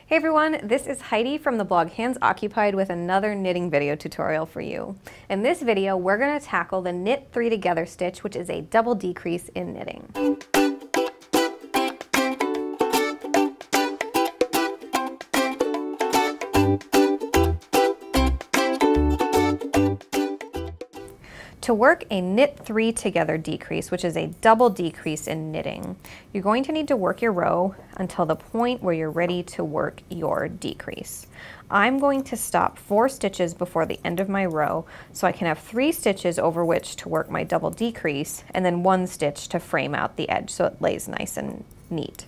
Hey everyone, this is Heidi from the blog Hands Occupied with another knitting video tutorial for you. In this video, we're going to tackle the knit 3 together stitch, which is a double decrease in knitting. To work a knit 3 together decrease, which is a double decrease in knitting, you're going to need to work your row until the point where you're ready to work your decrease. I'm going to stop 4 stitches before the end of my row so I can have 3 stitches over which to work my double decrease and then 1 stitch to frame out the edge so it lays nice and neat.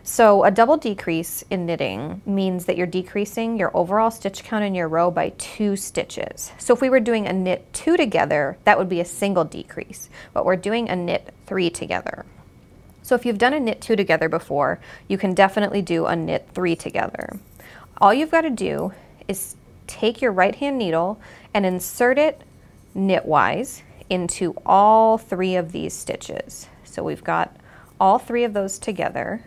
So a double decrease in knitting means that you're decreasing your overall stitch count in your row by 2 stitches. So if we were doing a knit 2 together, that would be a single decrease, but we're doing a knit 3 together. So if you've done a knit 2 together before, you can definitely do a knit 3 together. All you've got to do is take your right hand needle and insert it knitwise into all 3 of these stitches. So we've got all 3 of those together,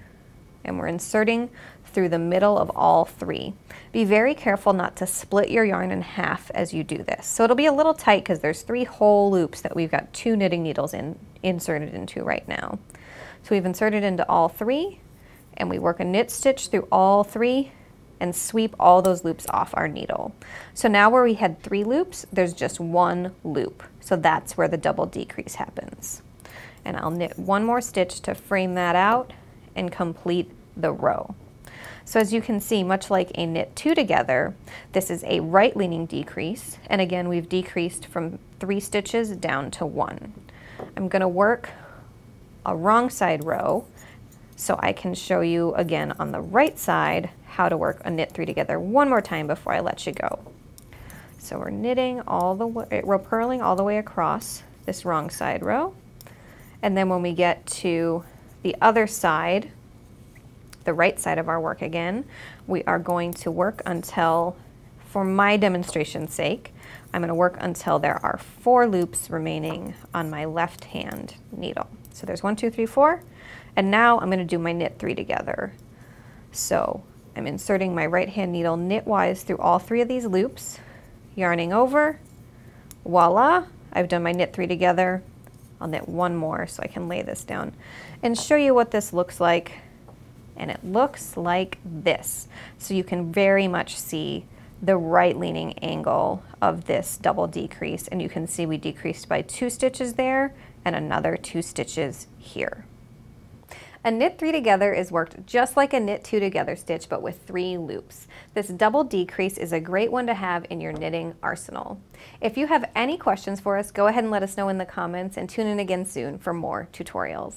and we're inserting through the middle of all 3. Be very careful not to split your yarn in half as you do this. So it'll be a little tight because there's 3 whole loops that we've got 2 knitting needles inserted into right now. So we've inserted into all 3, and we work a knit stitch through all 3 and sweep all those loops off our needle. So now where we had 3 loops, there's just 1 loop. So that's where the double decrease happens. And I'll knit 1 more stitch to frame that out and complete the row. So as you can see, much like a knit 2 together, this is a right leaning decrease, and again we've decreased from 3 stitches down to 1. I'm going to work a wrong side row so I can show you again on the right side how to work a knit 3 together one more time before I let you go. So we're knitting all the way, we're purling all the way across this wrong side row, and then when we get to the other side, the right side of our work again, we are going to work until, for my demonstration's sake, I'm going to work until there are 4 loops remaining on my left hand needle. So there's 1, 2, 3, 4, and now I'm going to do my knit 3 together. So I'm inserting my right hand needle knitwise through all 3 of these loops, yarning over, voila, I've done my knit 3 together. I'll knit 1 more so I can lay this down and show you what this looks like. And it looks like this. So you can very much see the right leaning angle of this double decrease, and you can see we decreased by 2 stitches there and another 2 stitches here. A knit 3 together is worked just like a knit 2 together stitch, but with 3 loops. This double decrease is a great one to have in your knitting arsenal. If you have any questions for us, go ahead and let us know in the comments, and tune in again soon for more tutorials.